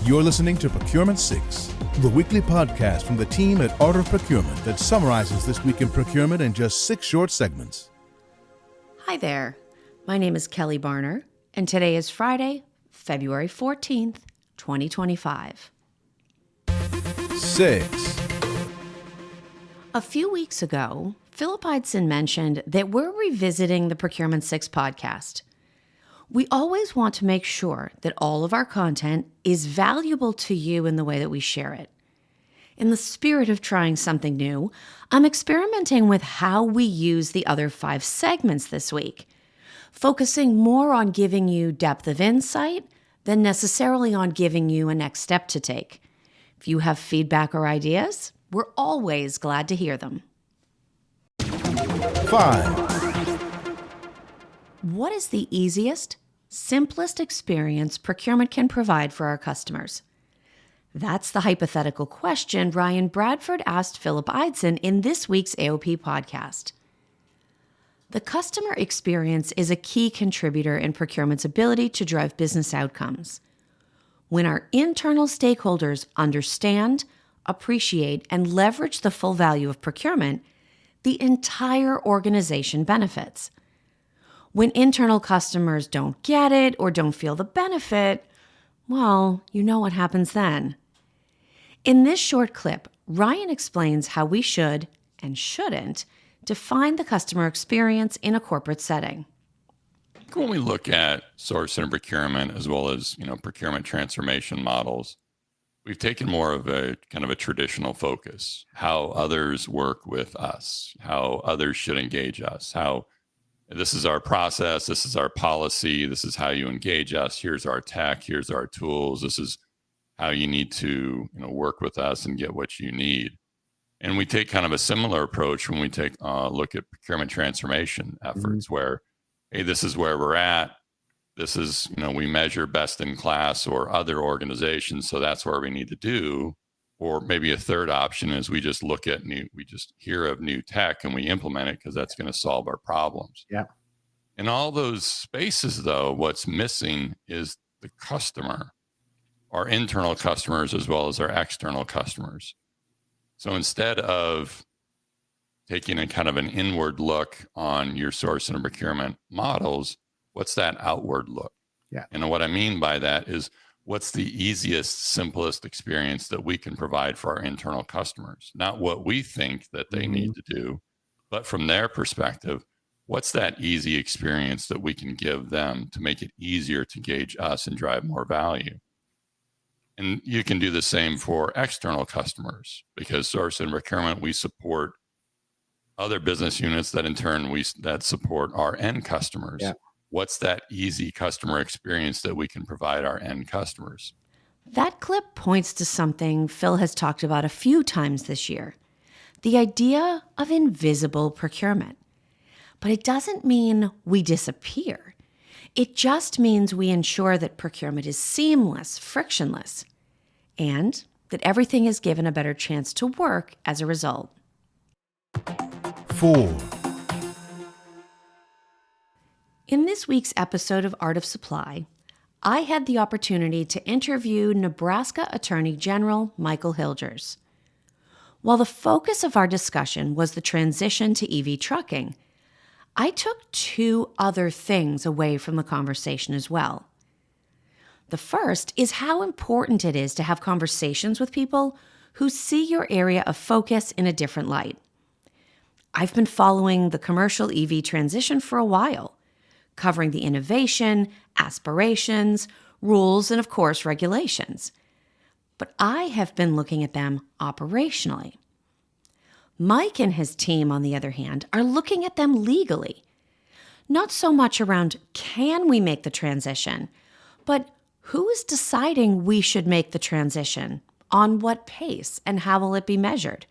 You're listening to Procurement 6, the weekly podcast from the team at Art of Procurement that summarizes this week in procurement in just 6 short segments. Hi there. My name is Kelly Barner, and today is Friday, February 14th, 2025. 6. A few weeks ago, Philip Eidson mentioned that we're revisiting the Procurement 6 podcast. We always want to make sure that all of our content is valuable to you in the way that we share it. In the spirit of trying something new, I'm experimenting with how we use the other 5 segments this week, focusing more on giving you depth of insight than necessarily on giving you a next step to take. If you have feedback or ideas, we're always glad to hear them. 5. What is the easiest, simplest experience procurement can provide for our customers? That's the hypothetical question Ryan Bradford asked Philip Eidson in this week's AOP podcast. The customer experience is a key contributor in procurement's ability to drive business outcomes. When our internal stakeholders understand, appreciate, and leverage the full value of procurement, the entire organization benefits. When internal customers don't get it or don't feel the benefit, well, you know what happens then. In this short clip, Ryan explains how we should and shouldn't define the customer experience in a corporate setting. When we look at sourcing and procurement as well as, procurement transformation models, we've taken more of a kind of a traditional focus, how others work with us, how others should engage us, how this is our process, this is our policy, this is how you engage us, here's our tech, here's our tools, this is how you need to work with us and get what you need. And we take kind of a similar approach when we take a look at procurement transformation efforts where, hey, this is where we're at. This is, we measure best in class or other organizations, so that's where we need to do. Or maybe a third option is we just hear of new tech and we implement it because that's going to solve our problems. Yeah. In all those spaces, though, what's missing is the customer, our internal customers as well as our external customers. So instead of taking a kind of an inward look on your sourcing and procurement models, what's that outward look? Yeah. And what I mean by that is what's the easiest, simplest experience that we can provide for our internal customers? Not what we think that they need to do, but from their perspective, what's that easy experience that we can give them to make it easier to gauge us and drive more value? And you can do the same for external customers because sourcing and procurement, we support other business units that in turn that support our end customers. Yeah. What's that easy customer experience that we can provide our end customers? That clip points to something Phil has talked about a few times this year, the idea of invisible procurement. But it doesn't mean we disappear. It just means we ensure that procurement is seamless, frictionless, and that everything is given a better chance to work as a result. 4. In this week's episode of Art of Supply, I had the opportunity to interview Nebraska Attorney General Michael Hilgers. While the focus of our discussion was the transition to EV trucking, I took 2 other things away from the conversation as well. The first is how important it is to have conversations with people who see your area of focus in a different light. I've been following the commercial EV transition for a while, covering the innovation, aspirations, rules, and of course, regulations. But I have been looking at them operationally. Mike and his team, on the other hand, are looking at them legally. Not so much around can we make the transition, but who is deciding we should make the transition, on what pace, and how will it be measured?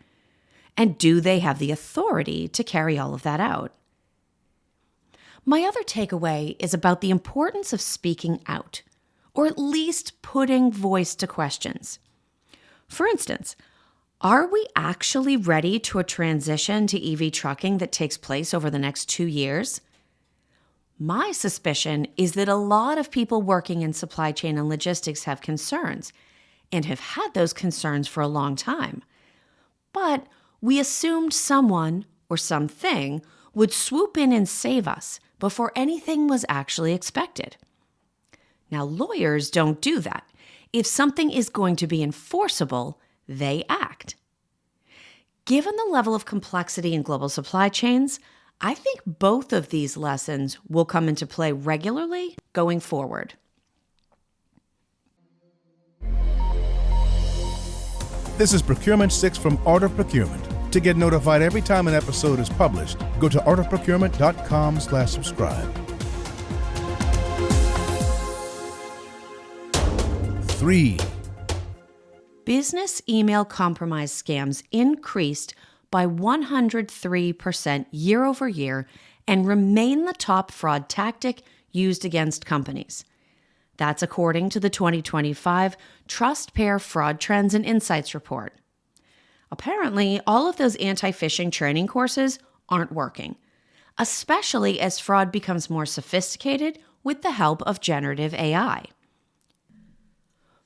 And do they have the authority to carry all of that out? My other takeaway is about the importance of speaking out, or at least putting voice to questions. For instance, are we actually ready to a transition to EV trucking that takes place over the next 2 years? My suspicion is that a lot of people working in supply chain and logistics have concerns, and have had those concerns for a long time. But we assumed someone or something would swoop in and save us before anything was actually expected. Now, lawyers don't do that. If something is going to be enforceable, they act. Given the level of complexity in global supply chains, I think both of these lessons will come into play regularly going forward. This is Procurement 6 from Art of Procurement. To get notified every time an episode is published, go to artofprocurement.com/subscribe. 3. Business email compromise scams increased by 103% year over year and remain the top fraud tactic used against companies. That's according to the 2025 TrustPair Fraud Trends and Insights report. Apparently, all of those anti-phishing training courses aren't working, especially as fraud becomes more sophisticated with the help of generative AI.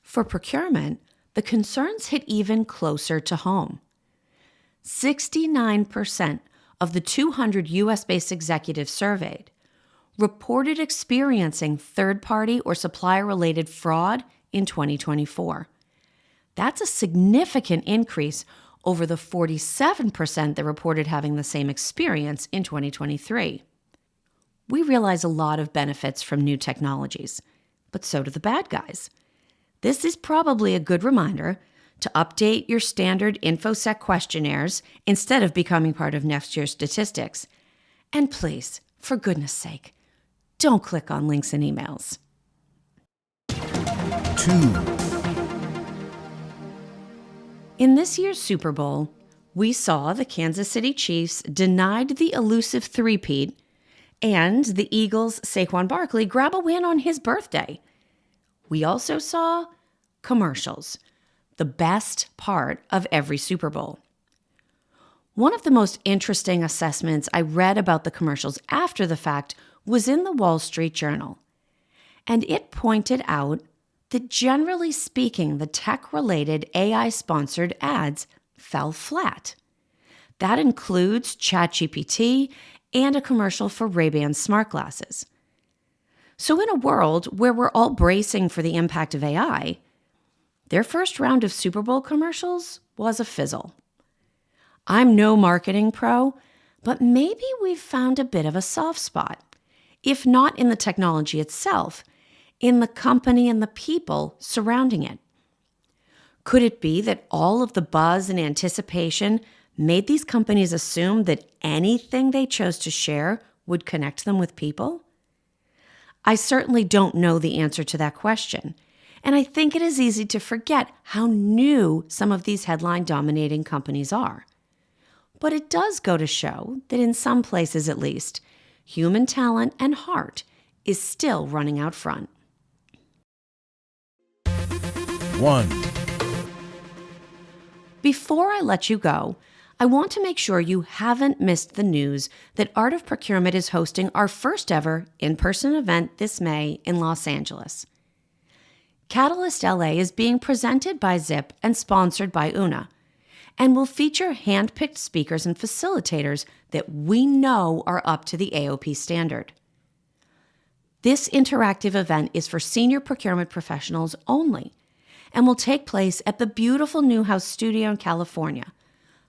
For procurement, the concerns hit even closer to home. 69% of the 200 US-based executives surveyed reported experiencing third-party or supplier-related fraud in 2024. That's a significant increase over the 47% that reported having the same experience in 2023. We realize a lot of benefits from new technologies, but so do the bad guys. This is probably a good reminder to update your standard InfoSec questionnaires instead of becoming part of next year's statistics. And please, for goodness sake, don't click on links in emails. 2. In this year's Super Bowl, we saw the Kansas City Chiefs denied the elusive three-peat and the Eagles' Saquon Barkley grab a win on his birthday. We also saw commercials, the best part of every Super Bowl. One of the most interesting assessments I read about the commercials after the fact was in the Wall Street Journal, and it pointed out that generally speaking, the tech-related AI-sponsored ads fell flat. That includes ChatGPT and a commercial for Ray-Ban smart glasses. So in a world where we're all bracing for the impact of AI, their first round of Super Bowl commercials was a fizzle. I'm no marketing pro, but maybe we've found a bit of a soft spot, if not in the technology itself, in the company and the people surrounding it. Could it be that all of the buzz and anticipation made these companies assume that anything they chose to share would connect them with people? I certainly don't know the answer to that question, and I think it is easy to forget how new some of these headline-dominating companies are. But it does go to show that in some places at least, human talent and heart is still running out front. 1. Before I let you go, I want to make sure you haven't missed the news that Art of Procurement is hosting our first ever in-person event this May in Los Angeles. Catalyst LA is being presented by Zip and sponsored by Una, and will feature hand-picked speakers and facilitators that we know are up to the AOP standard. This interactive event is for senior procurement professionals only, and will take place at the beautiful Newhouse Studio in California,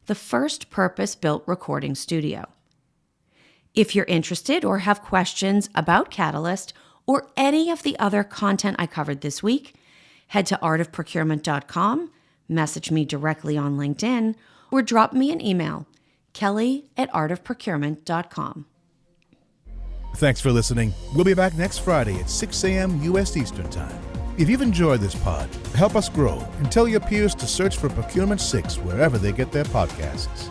the first purpose-built recording studio. If you're interested or have questions about Catalyst or any of the other content I covered this week, head to artofprocurement.com, message me directly on LinkedIn, or drop me an email, kelly@artofprocurement.com. Thanks for listening. We'll be back next Friday at 6 a.m. U.S. Eastern Time. If you've enjoyed this pod, help us grow and tell your peers to search for Procurement 6 wherever they get their podcasts.